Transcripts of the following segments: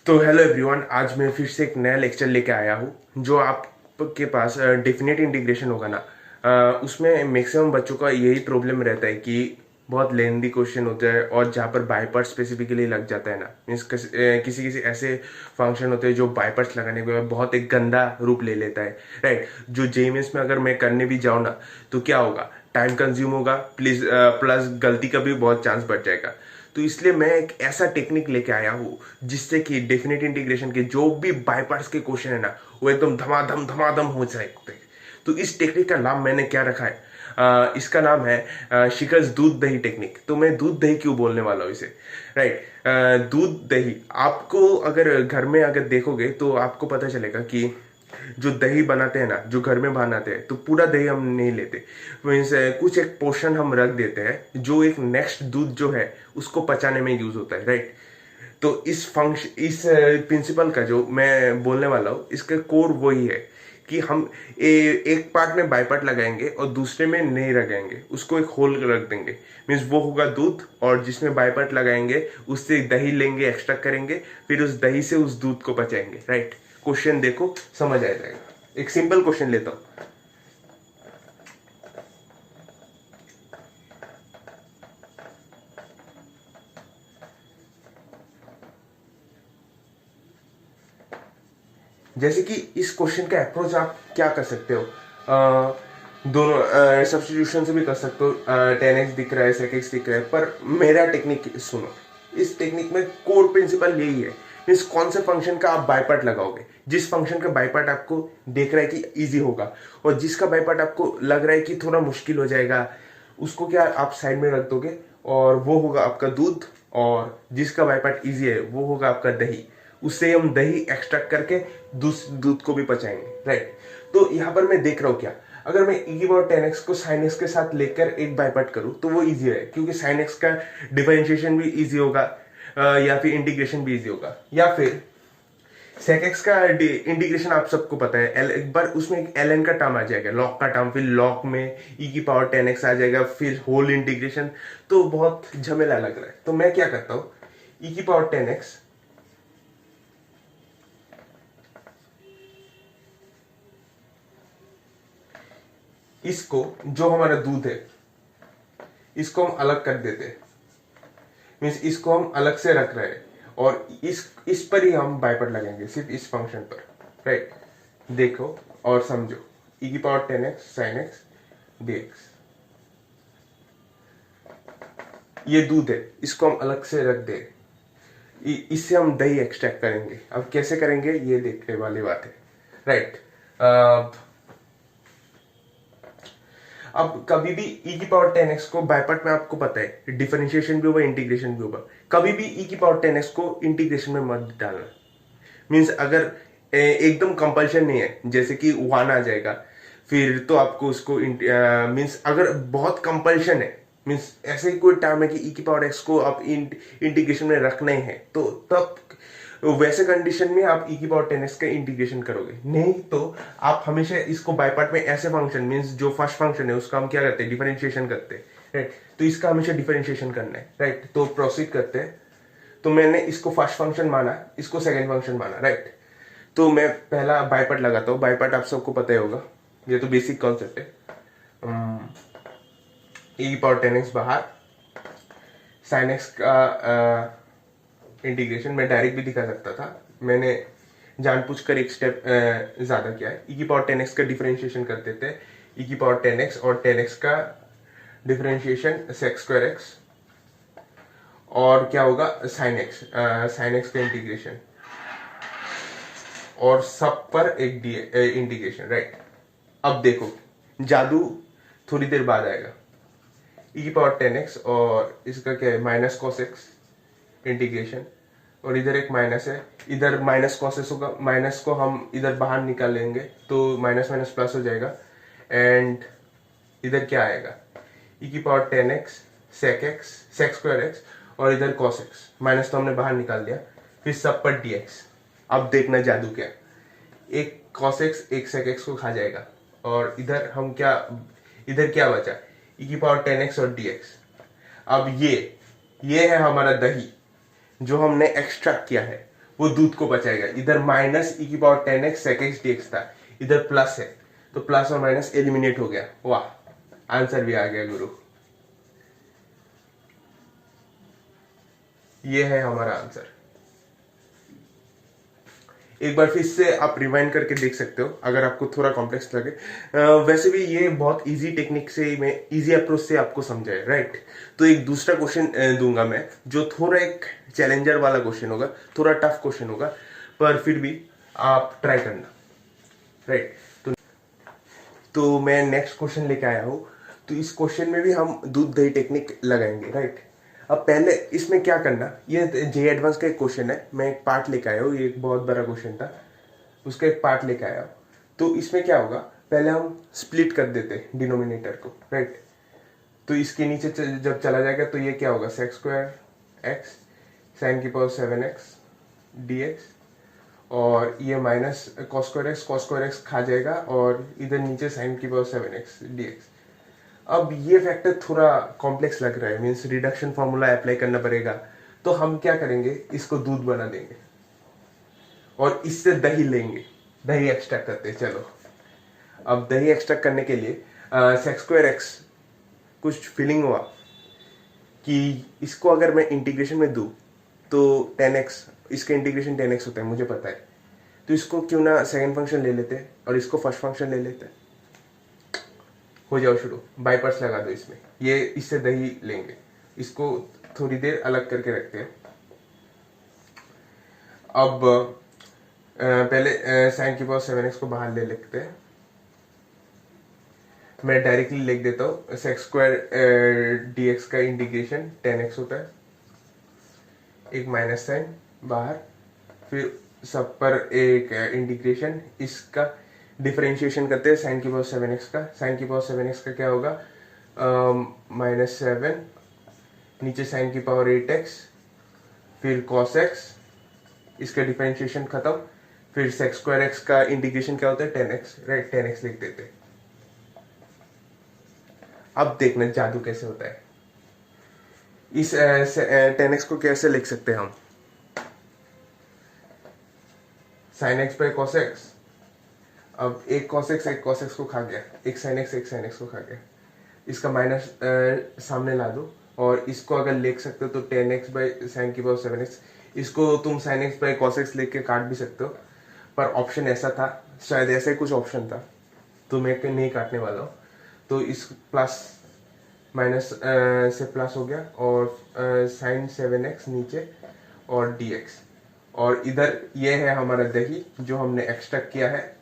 तो hello everyone, आज मैं फिर से एक नया लेक्चर लेके आया हूँ। जो आपके पास डेफिनेट इंटीग्रेशन होगा ना, उसमें मैक्सिमम बच्चों का यही प्रॉब्लम रहता है कि बहुत लेंदी क्वेश्चन होता है और जहाँ पर बाई पार्ट स्पेसिफिकली लग जाता है ना, मीन्स किसी किसी ऐसे फंक्शन होते हैं जो बाई पार्ट्स लगाने के बाद बहुत एक गंदा रूप ले लेता है, राइट। जो जेईएमएस में अगर मैं करने भी जाऊँ ना, तो क्या होगा, टाइम कंज्यूम होगा, प्लस गलती का भी बहुत चांस बढ़ जाएगा। तो इसलिए मैं एक ऐसा टेक्निक लेके आया हूँ जिससे कि डेफिनेट इंटीग्रेशन के जो भी बाई पार्ट्स के क्वेश्चन है ना, वो एकदम धमाधम धमाधम हो सकते हैं। तो इस टेक्निक का नाम मैंने क्या रखा है, इसका नाम है शिकर्स दूध दही टेक्निक। तो मैं दूध दही क्यों बोलने वाला हूँ इसे, राइट। दूध दही आपको अगर घर में अगर देखोगे तो आपको पता चलेगा कि जो दही बनाते हैं ना, जो घर में बनाते हैं, तो पूरा दही हम नहीं लेते। मीन्स कुछ एक पोर्शन हम रख देते हैं जो एक नेक्स्ट दूध जो है उसको पचाने में यूज होता है, राइट। तो इस प्रिंसिपल का जो मैं बोलने वाला हूँ, इसका कोर वही है कि हम एक पार्ट में बाई पार्ट लगाएंगे और दूसरे में नहीं लगाएंगे, उसको एक होल रख देंगे। मीन्स वो होगा दूध, और जिसमें बाई पार्ट लगाएंगे उससे दही लेंगे, एक्सट्रैक्ट करेंगे, फिर उस दही से उस दूध को पचाएंगे, राइट। क्वेश्चन देखो, समझ आ जाएगा। एक सिंपल क्वेश्चन लेता हूं। जैसे कि इस क्वेश्चन का अप्रोच आप क्या कर सकते हो, दोनों सब्स्टिट्यूशन से भी कर सकते हो। 10x दिख रहा है, sec x दिख रहा है, पर मेरा टेक्निक सुनो। इस टेक्निक में कोर प्रिंसिपल यही है, मीन्स कौन से फंक्शन का आप बाई पार्ट लगाओगे, जिस फंक्शन का बाई पार्ट आपको देख रहा है कि इजी होगा और जिसका बाई पार्ट आपको लग रहा है कि थोड़ा मुश्किल हो जाएगा, उसको क्या आप साइड में रख दोगे, और वो होगा आपका दूध। और जिसका बाई पार्ट इजी है वो होगा आपका दही। उससे हम दही एक्सट्रैक्ट करके दूध को भी पचाएंगे, राइट। तो यहाँ पर मैं देख रहा हूँ क्या, अगर मैं e की पावर 10x को sin x के साथ लेकर एक बाई पार्ट करूँ तो वो इजी है, क्योंकि sin x का डिफरेंशिएशन भी इजी होगा, या फिर इंटीग्रेशन भी इजी होगा। या फिर sec x का इंटीग्रेशन आप सबको पता है, एक बार उसमें एक ln का टर्म आ जाएगा, लॉग का टर्म, फिर लॉग में e की पावर 10x आ जाएगा, फिर होल इंटीग्रेशन। तो बहुत झमेला लग रहा है, तो मैं क्या करता हूँ, e की पावर 10x इसको, जो हमारा दूध है, इसको हम अलग कर देते हैं। मीन्स इसको हम अलग से रख रहे हैं और इस पर ही हम बाई पार्ट लगाएंगे, सिर्फ इस फंक्शन पर, राइट। देखो और समझो, e की power 10x sin x dx, ये दूध है, इसको हम अलग से रख दे, इससे हम दही एक्सट्रैक्ट करेंगे। अब कैसे करेंगे ये देखने वाली बात है, राइट। अब कभी भी e की पावर 10x को बाई पार्ट में आपको पता है डिफरेंशिएशन भी होगा, इंटीग्रेशन भी होगा। कभी भी e की पावर 10x को इंटीग्रेशन में मत डालना। मीन्स अगर एकदम कंपल्शन नहीं है, जैसे कि 1 आ जाएगा, फिर तो आपको उसको मीन्स अगर बहुत कंपल्शन है, मीन्स ऐसे ही कोई टर्म है कि e की पावर x को आप इंटीग्रेशन में रखना ही है, तो तब वैसे कंडीशन में आप e की पावर 10x का इंटीग्रेशन करोगे। नहीं तो आप हमेशा इसको बाई पार्ट में ऐसे फंक्शन, मीन्स जो फर्स्ट फंक्शन है उसका हम क्या करते हैं, डिफरेंशिएशन करते हैं, राइट। तो इसका हमेशा डिफरेंशिएशन करना है, राइट। तो प्रोसीड करते हैं। तो मैंने इसको फर्स्ट फंक्शन माना, इसको सेकंड फंक्शन माना, राइट। तो मैं पहला बाई पार्ट लगाता हूँ। बाई पार्ट आप सबको पता ही होगा, ये तो बेसिक कॉन्सेप्ट है। e की पावर 10x बाहर, sin x का इंटीग्रेशन मैं डायरेक्ट भी दिखा सकता था, मैंने जानबूझकर एक स्टेप ज्यादा किया है। e की पावर 10x का डिफरेंशिएशन कर देते हैं, e की पावर 10x और 10x का डिफरेंशिएशन sec स्क्वायर x, और क्या होगा sin x का इंटीग्रेशन, और सब पर एक इंटीग्रेशन, राइट। अब देखो जादू थोड़ी देर बाद आएगा। e की पावर 10x और इसका क्या है, माइनस cos x इंटीग्रेशन, और इधर एक माइनस है, इधर माइनस कॉसेस होगा, माइनस को हम इधर बाहर निकाल लेंगे तो माइनस माइनस प्लस हो जाएगा। एंड इधर क्या आएगा, e की power 10x sec square x, और इधर cos x, माइनस तो हमने बाहर निकाल दिया, फिर सब पर dx। अब देखना जादू क्या, एक cos x एक sec x को खा जाएगा, और इधर हम क्या, इधर क्या बचा, e की पावर 10x और dx। अब ये है हमारा दही जो हमने एक्सट्रैक्ट किया है, वो दूध को बचाएगा। इधर माइनस e की power 10x sec x dx था, इधर प्लस है, तो प्लस और माइनस एलिमिनेट हो गया। वाह, आंसर भी आ गया गुरु। ये है हमारा आंसर। एक बार फिर से आप रिवाइंड करके देख सकते हो अगर आपको थोड़ा कॉम्प्लेक्स लगे। वैसे भी ये बहुत इजी टेक्निक से, मैं इजी अप्रोच से आपको समझाए, राइट। तो एक दूसरा क्वेश्चन दूंगा मैं, जो थोड़ा एक चैलेंजर वाला क्वेश्चन होगा, थोड़ा टफ क्वेश्चन होगा, पर फिर भी आप ट्राई करना, राइट। तो मैं नेक्स्ट क्वेश्चन लेके आया हूँ। तो इस क्वेश्चन में भी हम दूध दही टेक्निक लगाएंगे, राइट। अब पहले इसमें क्या करना, ये जे एडवांस का एक क्वेश्चन है, मैं एक पार्ट लेके आया हूँ, ये एक बहुत बड़ा क्वेश्चन था, उसका एक पार्ट लेके आया हूँ। तो इसमें क्या होगा, पहले हम स्प्लिट कर देते हैं डिनोमिनेटर को, राइट। तो इसके नीचे जब चला जाएगा तो ये क्या होगा, सेक स्क्वायर एक्स साइन की पावर 7x dx, और ये माइनस कॉस स्क्वायर एक्स खा जाएगा, और इधर नीचे साइन की पावर 7x dx। अब ये फैक्टर थोड़ा कॉम्प्लेक्स लग रहा है, मीन्स रिडक्शन फॉर्मूला अप्लाई करना पड़ेगा। तो हम क्या करेंगे, इसको दूध बना देंगे और इससे दही लेंगे, दही एक्सट्रैक्ट करते हैं। चलो, अब दही एक्सट्रैक्ट करने के लिए सेक स्क्वायर एक्स कुछ फीलिंग हुआ कि इसको अगर मैं इंटीग्रेशन में दूं तो 10x, इसका इंटीग्रेशन 10x होता है, मुझे पता है। तो इसको क्यों ना सेकंड फंक्शन ले लेते हैं और इसको फर्स्ट फंक्शन ले लेते हैं। हो जाओ शुरू, बाई पार्ट्स लगा दो इसमें, ये इससे दही लेंगे, इसको थोड़ी देर अलग करके रखते हैं। अब पहले साइन की पावर 7x को बाहर ले लेते हैं। मैं डायरेक्टली लिख देता हूँ, सेक स्क्वायर dx का इंटीग्रेशन 10x होता है, एक माइनस साइन बाहर, फिर सब पर एक इंटीग्रेशन, इसका डिफरेंशिएशन करते हैं साइन की पावर 7x का। साइन की पावर 7x का क्या होगा, -7, नीचे साइन की पावर 8x, फिर cos x, इसका डिफरेंशिएशन खत्म, फिर सेक स्क्वायर x का इंटीग्रेशन क्या होता है, 10x, राइट, 10x लिख देते हैं। अब देखना जादू कैसे होता है। इस 10x को कैसे लिख सकते हैं हम, sine x by cos x। अब एक cos x को खा गया, एक sin x को खा गया, इसका माइनस सामने ला दो, और इसको अगर लिख सकते हो तो 10x बाई साइन की पावर 7x। इसको तुम sin x by cos x लिख के काट भी सकते हो, पर ऑप्शन ऐसा था, शायद ऐसा ही कुछ ऑप्शन था, तो मैं नहीं काटने वाला हूँ। तो इस प्लस माइनस से प्लस हो गया, और साइन 7x नीचे और dx, और इधर ये है हमारा दही जो हमने एक्सट्रैक्ट किया है,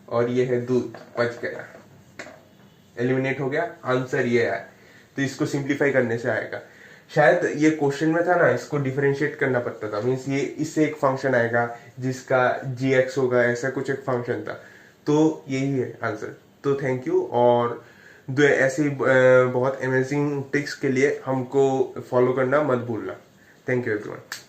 और ये है दूध, बच गया, एलिमिनेट हो गया, आंसर ये है। तो इसको सिंप्लीफाई करने से आएगा। शायद ये क्वेश्चन में था ना, इसको डिफरेंशिएट करना पड़ता था, मीन्स ये इससे एक फंक्शन आएगा जिसका gx होगा, ऐसा कुछ एक फंक्शन था। तो यही है आंसर। तो थैंक यू, और ऐसी बहुत अमेजिंग ट्रिक्स के लिए हमको फॉलो करना मत भूलना। Thank you everyone.